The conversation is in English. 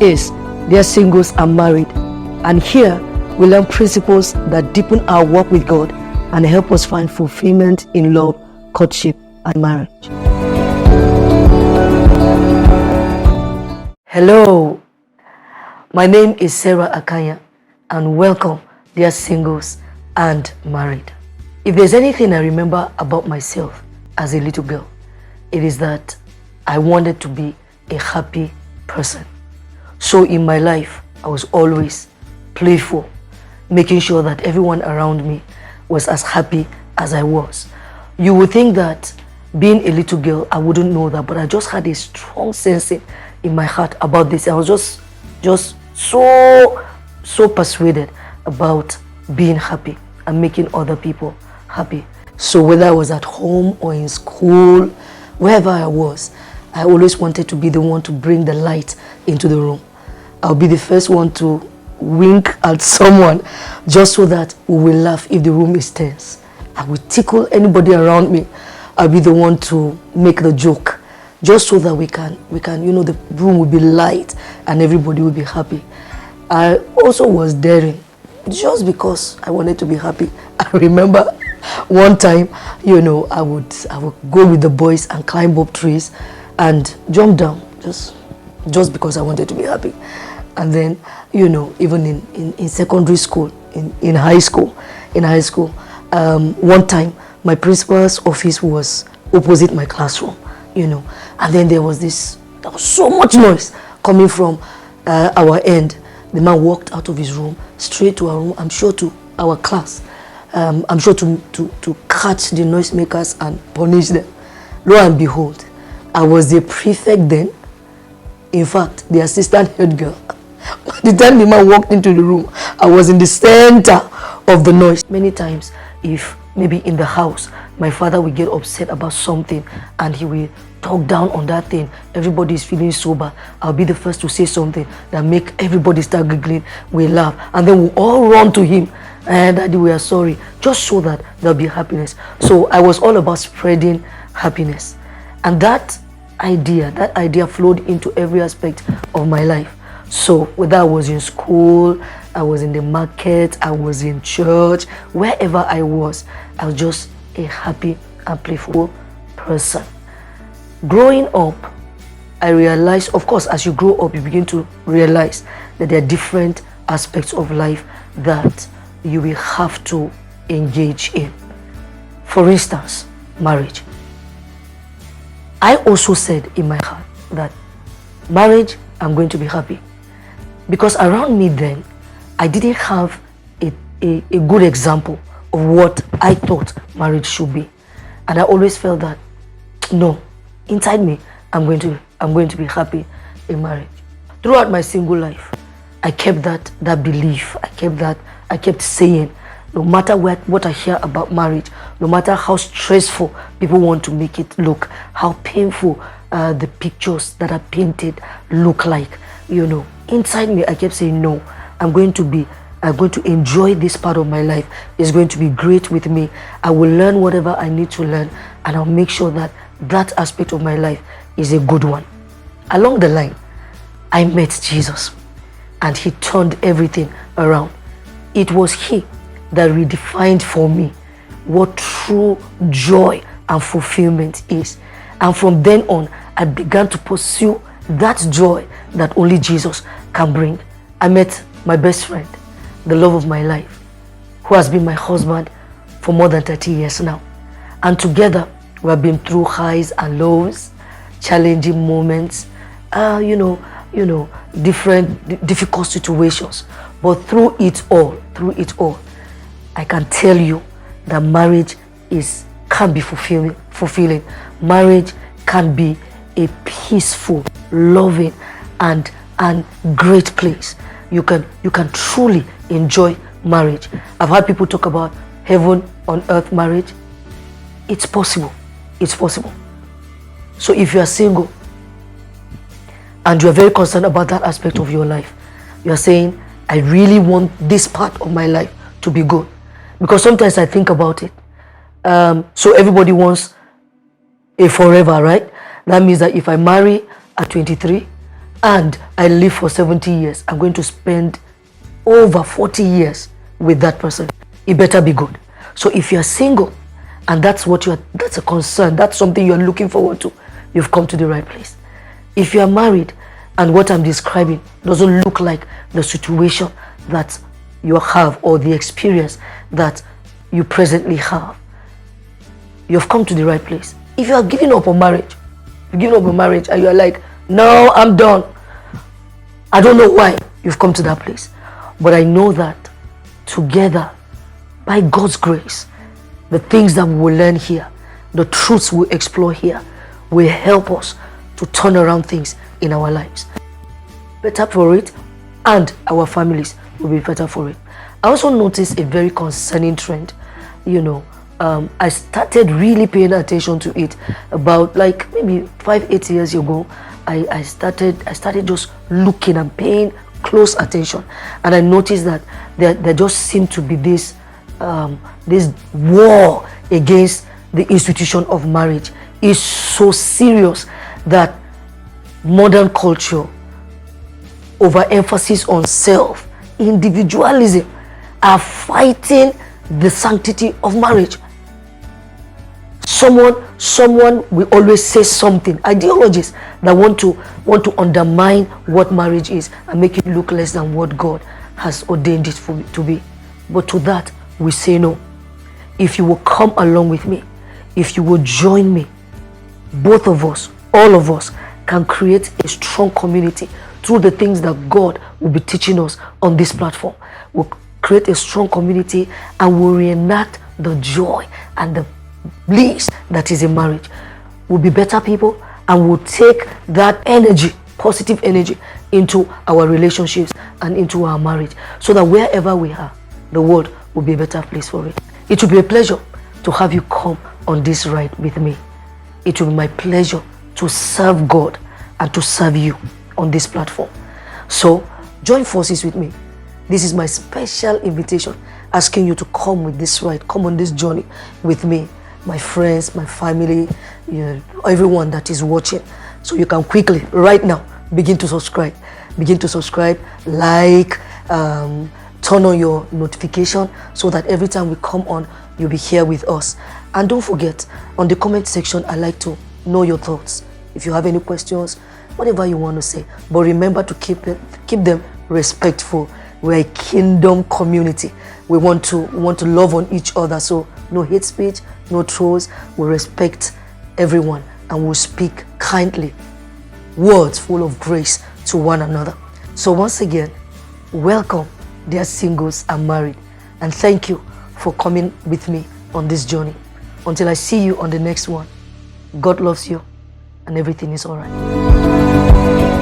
is Dear Singles and Married, and here we learn principles that deepen our walk with God and help us find fulfillment in love, courtship, and marriage. Hello, my name is Sarah Akanya, and welcome, dear singles and married. If there's anything I remember about myself as a little girl, it is that I wanted to be a happy person. So in my life, I was always playful, making sure that everyone around me was as happy as I was. You would think that being a little girl, I wouldn't know that, but I just had a strong sense in my heart about this. I was just so persuaded about being happy and making other people happy. So whether I was at home or in school, wherever I was, I always wanted to be the one to bring the light into the room. I'll be the first one to wink at someone just so that we will laugh if the room is tense. I will tickle anybody around me. I'll be the one to make the joke just so that we can, the room will be light and everybody will be happy. I also was daring just because I wanted to be happy. I remember one time, I would go with the boys and climb up trees and jump down just because I wanted to be happy. And then, even in secondary school, in high school, one time my principal's office was opposite my classroom, and then there was so much noise coming from our end. The man walked out of his room straight to our room, I'm sure to our class. I'm sure to catch the noisemakers and punish them. Lo and behold, I was the prefect then. In fact, the assistant head girl. By the time the man walked into the room, I was in the center of the noise. Many times, if maybe in the house, my father will get upset about something and he will talk down on that thing, everybody is feeling sober, I'll be the first to say something that make everybody start giggling, we laugh, and then we'll all run to him, and Daddy, we are sorry, just so that there'll be happiness. So I was all about spreading happiness. And that idea flowed into every aspect of my life. So whether I was in school, I was in the market, I was in church, wherever I was just a happy and playful person. Growing up, I realized, of course, as you grow up, you begin to realize that there are different aspects of life that you will have to engage in. For instance, marriage. I also said in my heart that marriage, I'm going to be happy. Because around me then, I didn't have a good example of what I thought marriage should be. And I always felt that, no, inside me, I'm going to be happy in marriage. Throughout my single life, I kept that belief. I kept saying, no matter what I hear about marriage, no matter how stressful people want to make it look, how painful the pictures that are painted look like, inside me I kept saying, no, I'm going to enjoy this part of my life. It's going to be great with me. I will learn whatever I need to learn, and I'll make sure that aspect of my life is a good one. Along the line, I met Jesus, and he turned everything around. It was he that redefined for me what true joy and fulfillment is. And from then on, I began to pursue that joy that only Jesus can bring. I met my best friend, the love of my life, who has been my husband for more than 30 years now. And together, we have been through highs and lows, challenging moments, different difficult situations. But through it all, I can tell you that marriage can be fulfilling. Marriage can be a peaceful, loving, and great place. You can truly enjoy marriage. I've heard people talk about heaven on earth marriage. It's possible. So if you are single and you are very concerned about that aspect of your life, you are saying, I really want this part of my life to be good. Because sometimes I think about it. So everybody wants a forever, right? That means that if I marry at 23, and I live for 70 years, I'm going to spend over 40 years with that person. It better be good. So if you're single and that's a concern, that's something you're looking forward to, you've come to the right place. If you're married and what I'm describing doesn't look like the situation that you have or the experience that you presently have, you've come to the right place. If you are giving up on marriage, and you're like, no, I'm done, I don't know why you've come to that place. But I know that together, by God's grace, the things that we will learn here, the truths we explore here, will help us to turn around things in our lives. Better for it, and our families will be better for it. I also noticed a very concerning trend. I started really paying attention to it about like maybe 5-8 years ago. I started just looking and paying close attention, and I noticed that there just seemed to be this war against the institution of marriage. Is so serious that modern culture, overemphasis on self, individualism, are fighting the sanctity of marriage. Someone will always say something, ideologies that want to undermine what marriage is and make it look less than what God has ordained it to be. But to that we say no. If you will come along with me, if you will join me, both of us, all of us, can create a strong community through the things that God will be teaching us on this platform. We'll create a strong community and we'll reenact the joy and the bliss that is in marriage. We'll be better people and we'll take that energy, positive energy, into our relationships and into our marriage, so that wherever we are, the world will be a better place for it. It will be a pleasure to have you come on this ride with me. It will be my pleasure to serve God and to serve you on this platform. So join forces with me. This is my special invitation, asking you to come with this ride, come on this journey with me, my friends, my family, everyone that is watching. So you can quickly, right now, begin to subscribe, like, turn on your notification so that every time we come on, you'll be here with us. And don't forget, on the comment section, I like to know your thoughts. If you have any questions, whatever you want to say, but remember to keep them respectful. We're a kingdom community. We want to love on each other. So no hate speech, no trolls. We respect everyone and we'll speak kindly, words full of grace to one another. So once again, welcome, dear singles and married, and thank you for coming with me on this journey. Until I see you on the next one, God loves you and everything is all right.